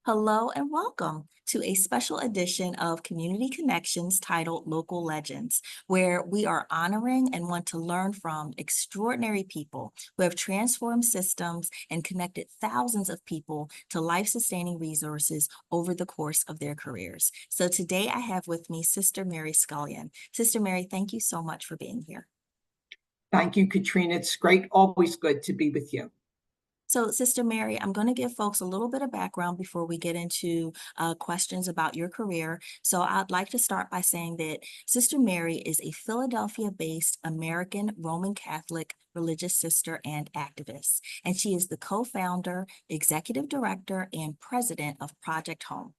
Hello and welcome to a special edition of Community Connections titled Local Legends, where we are honoring and want to learn from extraordinary people who have transformed systems and connected thousands of people to life-sustaining resources over the course of their careers. So today I have with me Sister Mary Scullion. Sister Mary, thank you so much for being here. Thank you, Katrina. It's great, always good to be with you. So, Sister Mary, I'm going to give folks a little bit of background before we get into questions about your career. So, I'd like to start by saying that Sister Mary is a Philadelphia-based American Roman Catholic religious sister and activist, and she is the co-founder, executive director, and president of Project Home.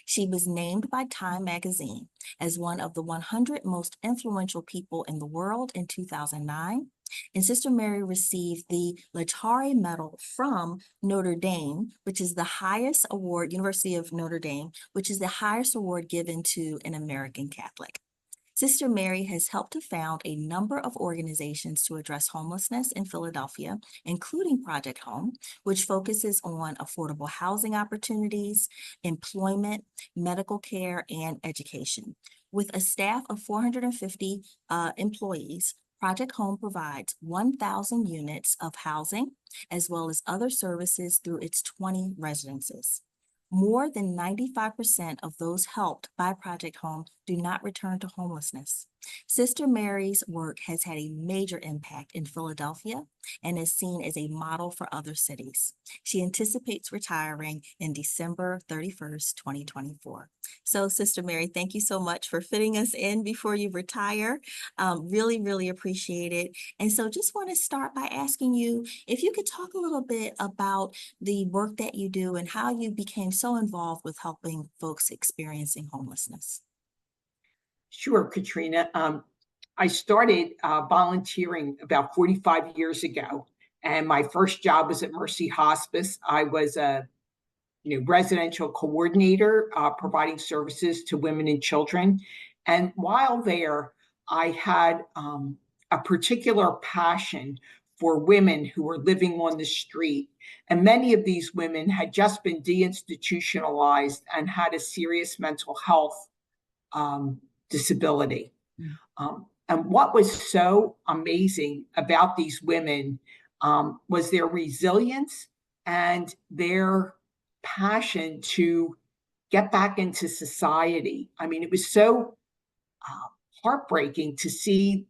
She was named by Time magazine as one of the 100 most influential people in the world in 2009. And Sister Mary received the Latari Medal from Notre Dame, which is the highest award, University of Notre Dame, which is the highest award given to an American Catholic. Sister Mary has helped to found a number of organizations to address homelessness in Philadelphia, including Project Home, which focuses on affordable housing opportunities, employment, medical care, and education. With a staff of 450 employees, Project Home provides 1,000 units of housing, as well as other services through its 20 residences. More than 95% of those helped by Project Home do not return to homelessness. Sister Mary's work has had a major impact in Philadelphia and is seen as a model for other cities. She anticipates retiring in December 31st, 2024. So, Sister Mary, thank you so much for fitting us in before you retire. Really appreciate it. And so just want to start by asking you if you could talk a little bit about the work that you do and how you became so involved with helping folks experiencing homelessness. Sure, Katrina. I started volunteering about 45 years ago, and my first job was at Mercy Hospice. I was a residential coordinator, providing services to women and children. And while there, I had a particular passion for women who were living on the street. And many of these women had just been deinstitutionalized and had a serious mental health disability. And what was so amazing about these women was their resilience and their passion to get back into society. I mean, it was so heartbreaking to see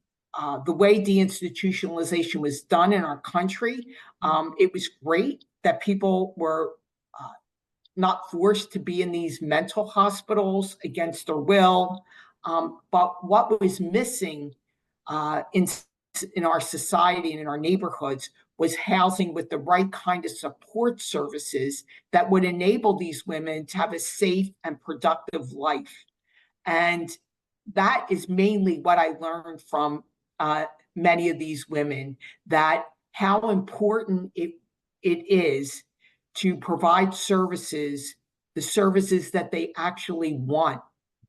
the way deinstitutionalization was done in our country. It was great that people were not forced to be in these mental hospitals against their will. But what was missing in our society and in our neighborhoods was housing with the right kind of support services that would enable these women to have a safe and productive life. And that is mainly what I learned from many of these women, that how important it is to provide services, the services that they actually want,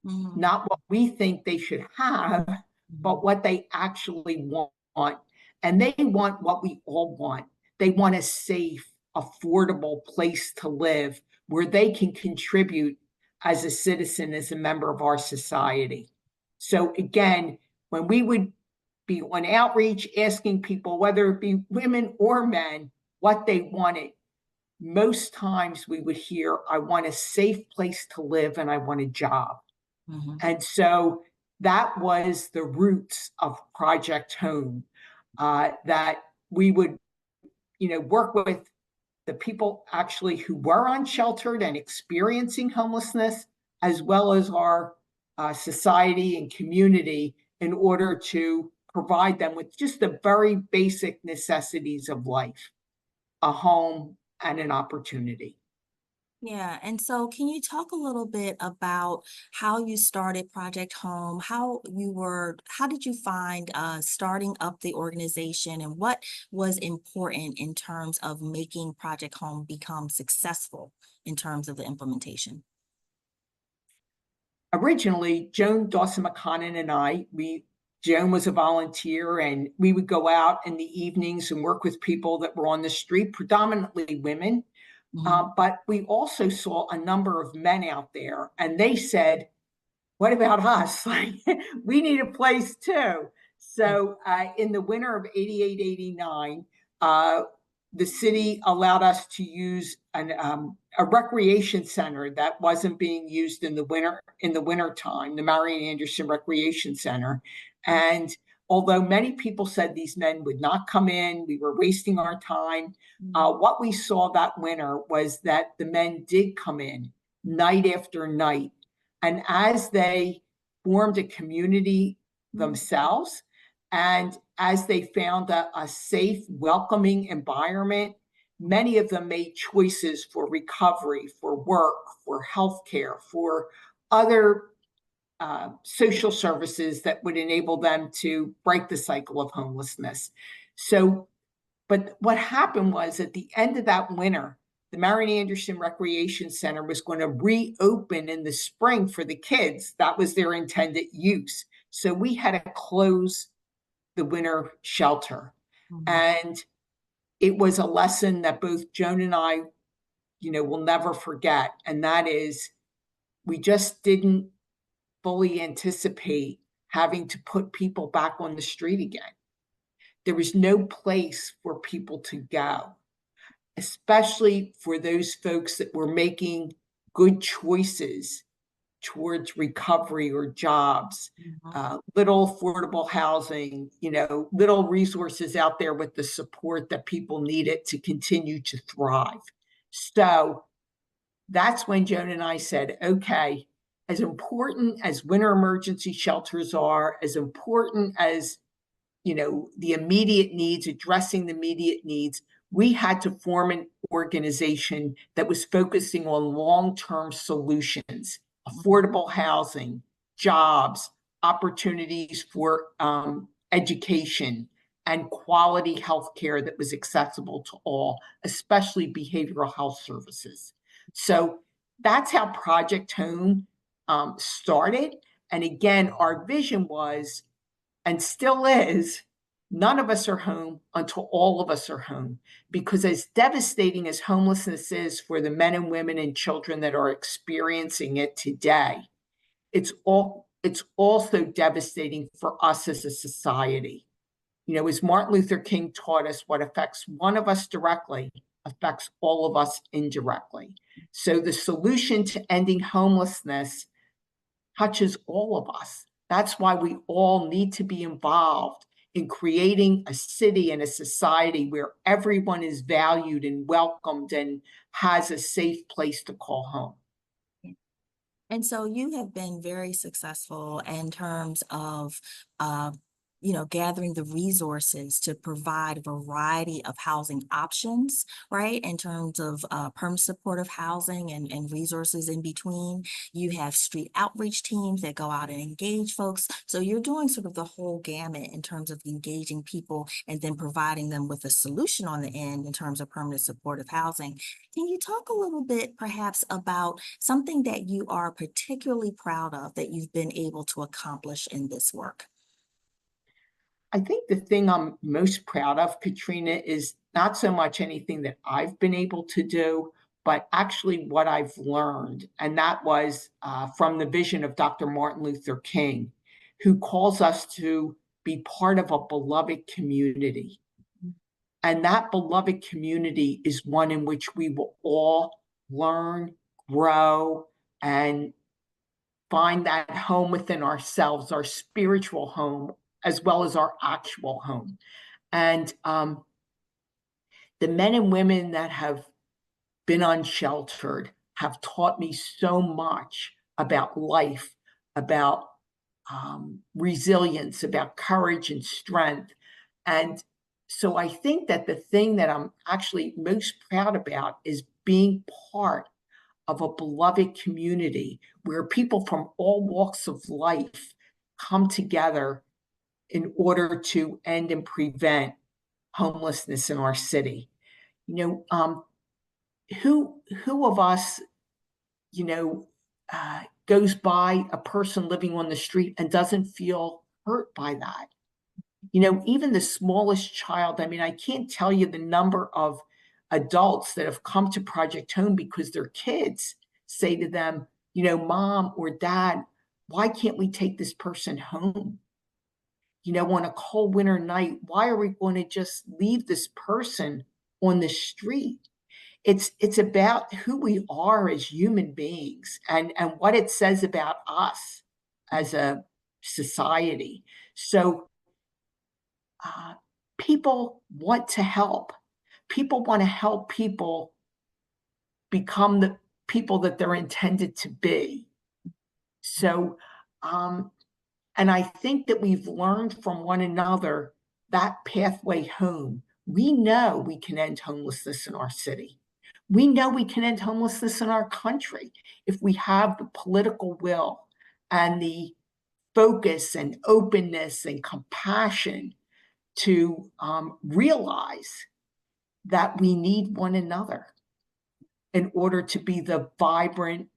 not what we think they should have, but what they actually want. And they want what we all want. They want a safe, affordable place to live where they can contribute as a citizen, as a member of our society. So again, when we would be on outreach asking people, whether it be women or men, what they wanted, most times we would hear, I want a safe place to live and I want a job. And so that was the roots of Project Home, that we would, work with the people actually who were unsheltered and experiencing homelessness, as well as our society and community, in order to provide them with just the very basic necessities of life, a home and an opportunity. Yeah, and so can you talk a little bit about how you started Project Home, how did you find starting up the organization, and what was important in terms of making Project Home become successful in terms of the implementation? Originally, Joan Dawson McConnon and Joan was a volunteer, and we would go out in the evenings and work with people that were on the street, predominantly women, Mhm. But we also saw a number of men out there, and they said, what about us? Like, we need a place too. So in the winter of 88, 89, the city allowed us to use a recreation center that wasn't being used in the winter time, the Marian Anderson Recreation Center. And although many people said these men would not come in, we were wasting our time, what we saw that winter was that the men did come in night after night. And as they formed a community themselves, and as they found a safe, welcoming environment, many of them made choices for recovery, for work, for healthcare, for other social services that would enable them to break the cycle of homelessness. So, but what happened was at the end of that winter, the Marian Anderson Recreation Center was going to reopen in the spring for the kids. That was their intended use. So we had to close the winter shelter. Mhm. And it was a lesson that both Joan and I, will never forget. And that is, we just didn't fully anticipate having to put people back on the street again. There was no place for people to go, especially for those folks that were making good choices towards recovery or jobs, Mhm. little affordable housing, little resources out there with the support that people needed to continue to thrive. So that's when Joan and I said, okay, as important as winter emergency shelters are, as important as the immediate needs, addressing the immediate needs, we had to form an organization that was focusing on long-term solutions, affordable housing, jobs, opportunities for education, and quality health care that was accessible to all, especially behavioral health services. So that's how Project Home started. And again, our vision was, and still is, none of us are home until all of us are home. Because as devastating as homelessness is for the men and women and children that are experiencing it today, it's also devastating for us as a society. As Martin Luther King taught us, what affects one of us directly affects all of us indirectly. So the solution to ending homelessness touches all of us. That's why we all need to be involved in creating a city and a society where everyone is valued and welcomed and has a safe place to call home. And so you have been very successful in terms of, gathering the resources to provide a variety of housing options, right? In terms of permanent supportive housing and resources in between. You have street outreach teams that go out and engage folks. So you're doing sort of the whole gamut in terms of engaging people and then providing them with a solution on the end in terms of permanent supportive housing. Can you talk a little bit perhaps about something that you are particularly proud of that you've been able to accomplish in this work? I think the thing I'm most proud of, Katrina, is not so much anything that I've been able to do, but actually what I've learned. And that was from the vision of Dr. Martin Luther King, who calls us to be part of a beloved community. And that beloved community is one in which we will all learn, grow, and find that home within ourselves, our spiritual home, as well as our actual home. And the men and women that have been unsheltered have taught me so much about life, about resilience, about courage and strength. And so I think that the thing that I'm actually most proud about is being part of a beloved community where people from all walks of life come together in order to end and prevent homelessness in our city. You know, who of us, you know, goes by a person living on the street and doesn't feel hurt by that? Even the smallest child. I mean, I can't tell you the number of adults that have come to Project Home because their kids say to them, Mom or Dad, why can't we take this person home? On a cold winter night, why are we going to just leave this person on the street? It's about who we are as human beings and what it says about us as a society. So people want to help. People want to help people become the people that they're intended to be. So, and I think that we've learned from one another that pathway home. We know we can end homelessness in our city. We know we can end homelessness in our country if we have the political will and the focus and openness and compassion to realize that we need one another in order to be the vibrant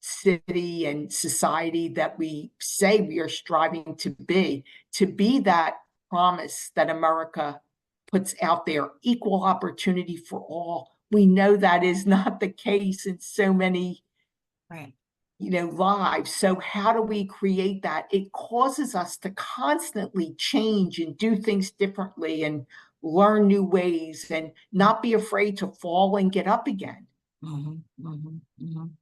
city and society that we say we are striving to be that promise that America puts out there, equal opportunity for all. We know that is not the case in so many Right. lives. So how do we create that? It causes us to constantly change and do things differently and learn new ways and not be afraid to fall and get up again. Mhm, mhm, mhm.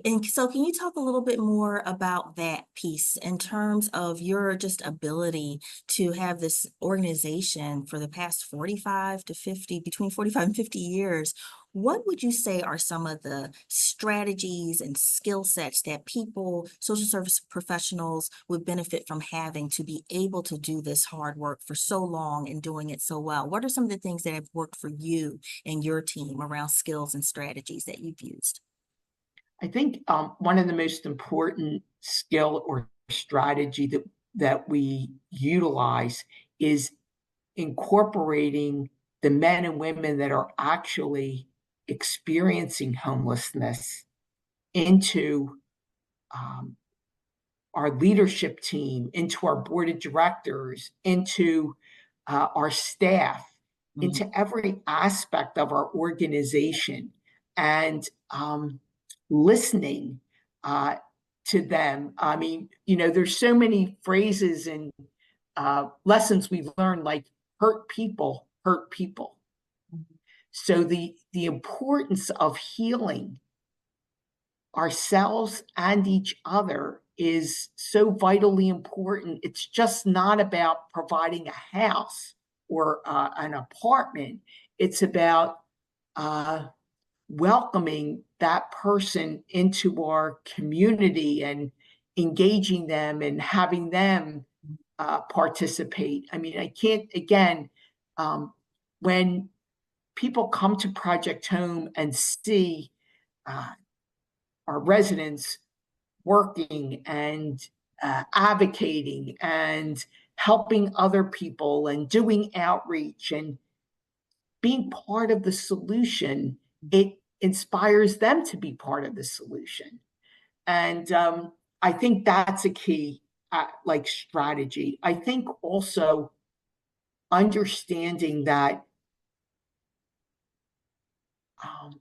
And so can you talk a little bit more about that piece in terms of your just ability to have this organization for the past 45 to 50, between 45 and 50 years? What would you say are some of the strategies and skill sets that people, social service professionals, would benefit from having to be able to do this hard work for so long and doing it so well? What are some of the things that have worked for you and your team around skills and strategies that you've used? I think one of the most important skill or strategy that we utilize is incorporating the men and women that are actually experiencing homelessness into um, our leadership team, into our board of directors, into our staff, Mhm, into every aspect of our organization, and listening uh, to them. I mean, there's so many phrases and lessons we've learned, like hurt people hurt people. mhm, So the importance of healing ourselves and each other is so vitally important. It's just not about providing a house or an apartment. It's about uh, welcoming that person into our community and engaging them and having them participate. I mean, I can't, again, when people come to Project Home and see uh, our residents working and advocating and helping other people and doing outreach and being part of the solution, it inspires them to be part of the solution. And I think that's a key, like strategy. I think also understanding that um,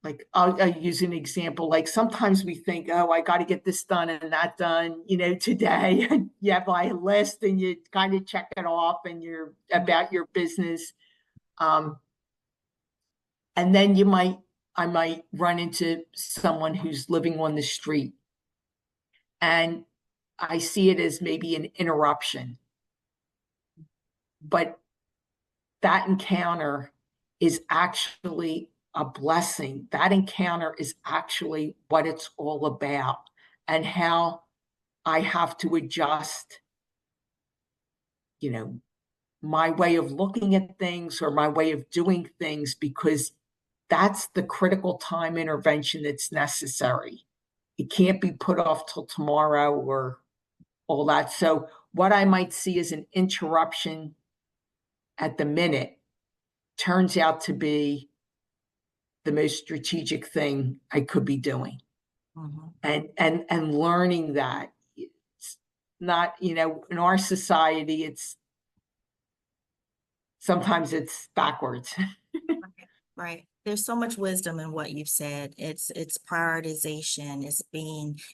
like I'll use an example. Like sometimes we think, oh, I got to get this done and that done, today. And you have a list and you kind of check it off and you're mhm, about your business. Um, and then I might run into someone who's living on the street and I see it as maybe an interruption. But that encounter is actually a blessing. That encounter is actually what it's all about and how I have to adjust, you know, my way of looking at things or my way of doing things because that's the critical time intervention that's necessary. It can't be put off till tomorrow or all that. So what I might see as an interruption at the minute turns out to be the most strategic thing I could be doing. mhm. And learning that it's not, in our society, it's sometimes it's backwards. Right. Right. There's so much wisdom in what you've said. It's prioritization,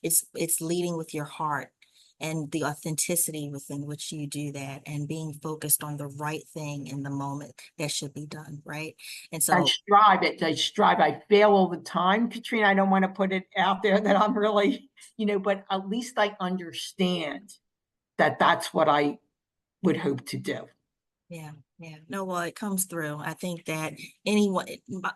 it's leading with your heart and the authenticity within which you do that and being focused on the right thing in the moment that should be done, right? And I so strive it. I strive. I fail all the time, Katrina. I don't want to put it out there that I'm really, but at least I understand that that's what I would hope to do. yeah, yeah. No, well, it comes through. I think that anyone,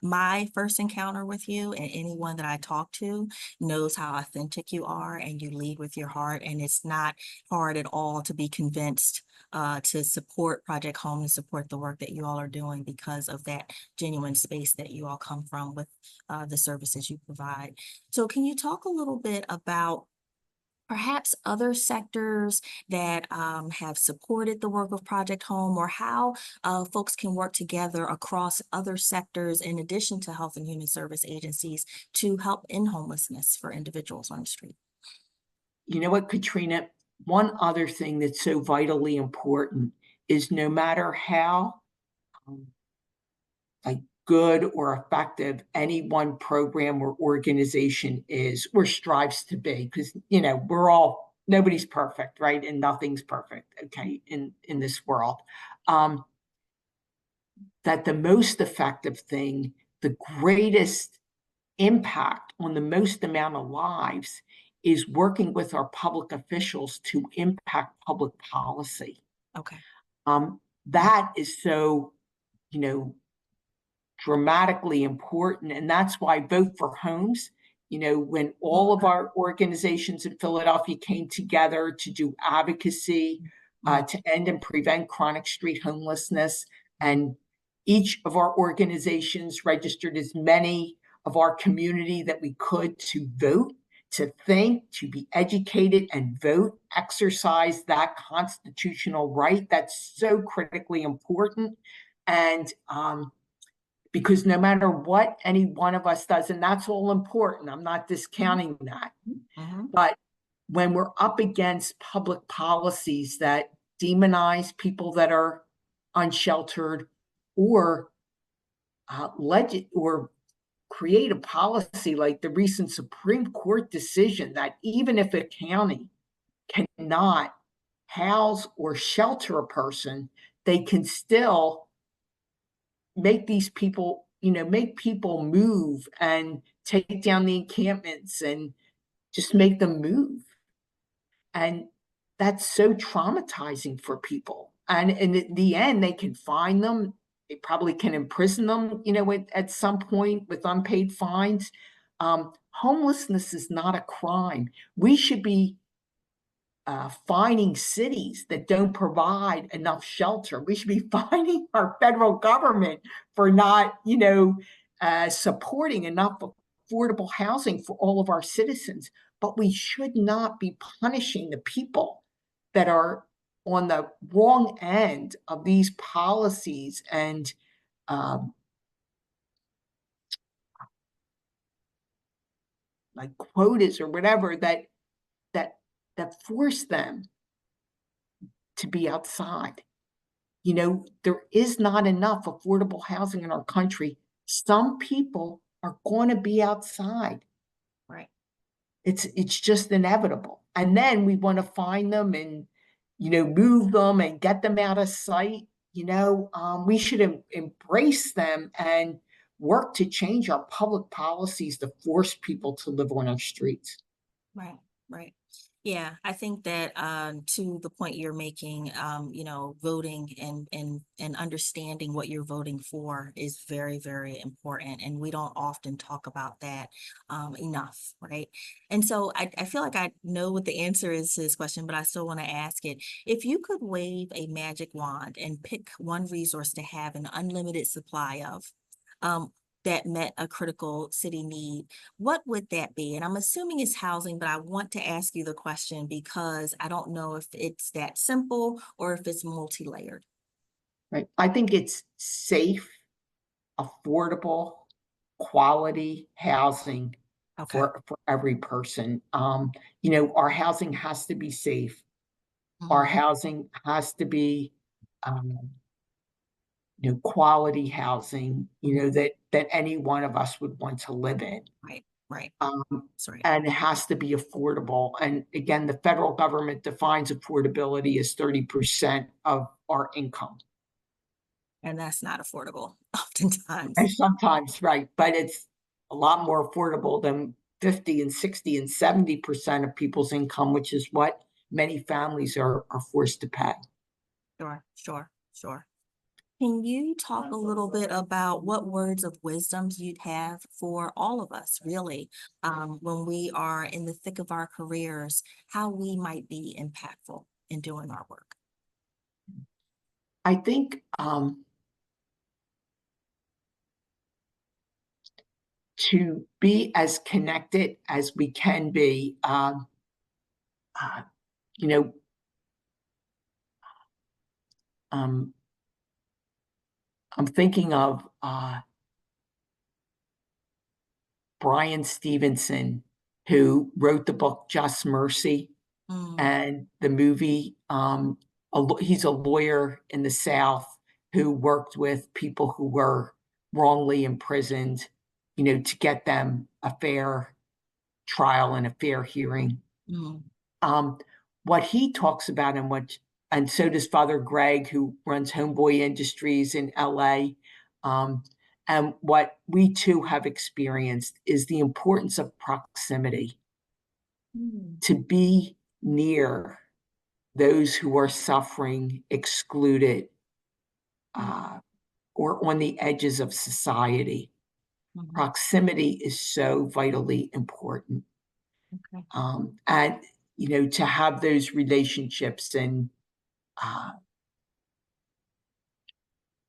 my first encounter with you and anyone that I talk to knows how authentic you are and you lead with your heart. And it's not hard at all to be convinced to support Project Home and support the work that you all are doing because of that genuine space that you all come from with the services you provide. So can you talk a little bit about perhaps other sectors that have supported the work of Project Home, or how folks can work together across other sectors in addition to health and human service agencies to help in homelessness for individuals on the street? You know what, Katrina? One other thing that's so vitally important is no matter how um, like good or effective any one program or organization is or strives to be, because nobody's perfect, right? And nothing's perfect, okay, in this world. Um, that the most effective thing, the greatest impact on the most amount of lives is working with our public officials to impact public policy. Okay. That is so, you know, dramatically important. And that's why Vote for Homes, when all of our organizations in Philadelphia came together to do advocacy, to end and prevent chronic street homelessness, and each of our organizations registered as many of our community that we could to vote, to think, to be educated and vote, exercise that constitutional right that's so critically important. And because no matter what any one of us does, and that's all important, I'm not discounting that, Mhm. but when we're up against public policies that demonize people that are unsheltered, or or create a policy like the recent Supreme Court decision that even if a county cannot house or shelter a person, they can still make these people, make people move and take down the encampments and just make them move. And that's so traumatizing for people. And in the end, they can fine them. They probably can imprison them, at some point with unpaid fines. Homelessness is not a crime. We should be fining cities that don't provide enough shelter. We should be fining our federal government for not, supporting enough affordable housing for all of our citizens. But we should not be punishing the people that are on the wrong end of these policies and um, like quotas or whatever that that force them to be outside. There is not enough affordable housing in our country. Some people are going to be outside. Right. It's just inevitable. And then we want to find them and, move them and get them out of sight. We should embrace them and work to change our public policies to force people to live on our streets. Right, right. Yeah, I think that to the point you're making, voting and understanding what you're voting for is very, very important. And we don't often talk about that enough, right? And so I feel like I know what the answer is to this question, but I still want to ask it. If you could wave a magic wand and pick one resource to have an unlimited supply of, um, that met a critical city need, what would that be? And I'm assuming it's housing, but I want to ask you the question because I don't know if it's that simple or if it's multi-layered. Right. I think it's safe, affordable, quality housing Okay. for every person. Our housing has to be safe. Our Mhm. housing has to be um, quality housing, that any one of us would want to live in. Right, right. Um, That's right. and it has to be affordable. And again, the federal government defines affordability as 30% of our income. And that's not affordable oftentimes. And sometimes, right, but it's a lot more affordable than 50 and 60 and 70% of people's income, which is what many families are forced to pay. Sure, sure, sure. Can you talk a little bit about what words of wisdoms you'd have for all of us, really, when we are in the thick of our careers, how we might be impactful in doing our work? I think to be as connected as we can be, uh, you know, um, I'm thinking of Brian Stevenson, who wrote the book Just Mercy Mm, and the movie. He's a lawyer in the South who worked with people who were wrongly imprisoned, to get them a fair trial and a fair hearing. mm, Um, what he talks about and so does Father Greg, who runs Homeboy Industries in LA. And what we too have experienced is the importance of proximity, mm, to be near those who are suffering, excluded, uh, or on the edges of society. mhm. Proximity is so vitally important. Okay. And, to have those relationships uh,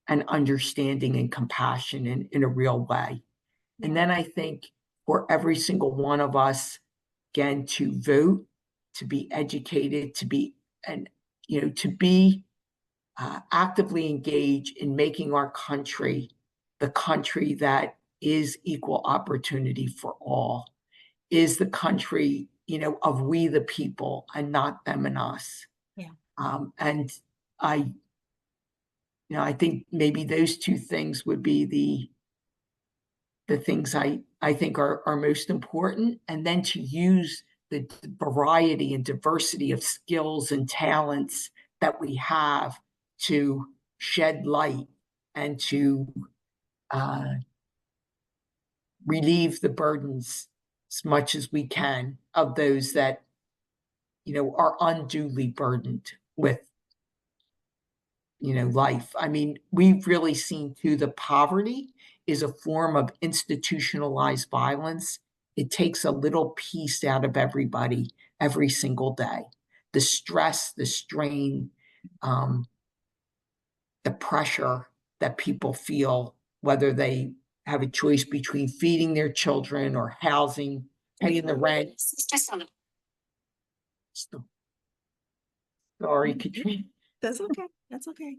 and understanding and compassion in a real way. And Yeah. then I think for every single one of us, again, to vote, to be educated, to be actively engaged in making our country the country that is equal opportunity for all, is the country, of we the people and not them and us. Yeah. And I, I think maybe those two things would be the things I think are most important, and then to use the variety and diversity of skills and talents that we have to shed light and to uh, relieve the burdens as much as we can of those that are unduly burdened with life. I mean, we've really seen too, the poverty is a form of institutionalized violence. It takes a little piece out of everybody every single day. The stress, the strain, um, the pressure that people feel, whether they have a choice between feeding their children or housing, paying the rent. Sorry, Katrina. That's okay. That's okay.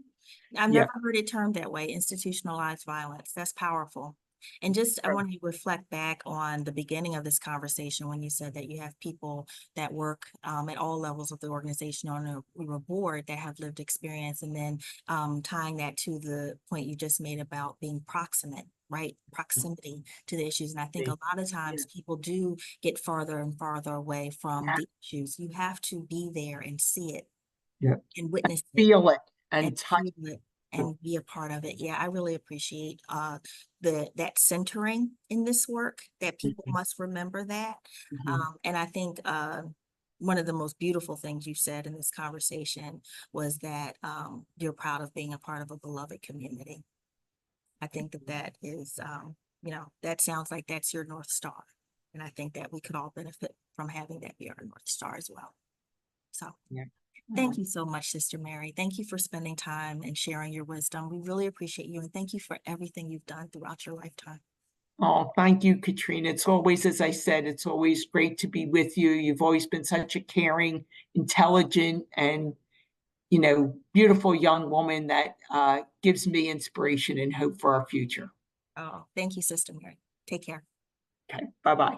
I've Yeah. never heard it termed that way, institutionalized violence. That's powerful. And just, I want to reflect back on the beginning of this conversation when you said that you have people that work at all levels of the organization on a board that have lived experience, and then tying that to the point you just made about being proximate, right? Proximity to the issues. And I think a lot of times people do get farther and farther away from the issues. You have to be there and see it Yeah. and witness it Feel it and and touch feel it and be a part of it. Yeah, I really appreciate that centering in this work, that people it. must remember that. Mhm. And I think one of the most beautiful things you said in this conversation was that you're proud of being a part of a beloved community. I think that is that sounds like that's your North Star. And I think that we could all benefit from having that be our North Star as well. So Yeah. thank you so much, Sister Mary. Thank you for spending time and sharing your wisdom. We really appreciate you, and thank you for everything you've done throughout your lifetime. Oh, thank you, Katrina. It's always, as I said, it's always great to be with you. You've always been such a caring, intelligent, and beautiful young woman that gives me inspiration and hope for our future. Oh, thank you, Sister Mary. Take care. Okay, bye-bye.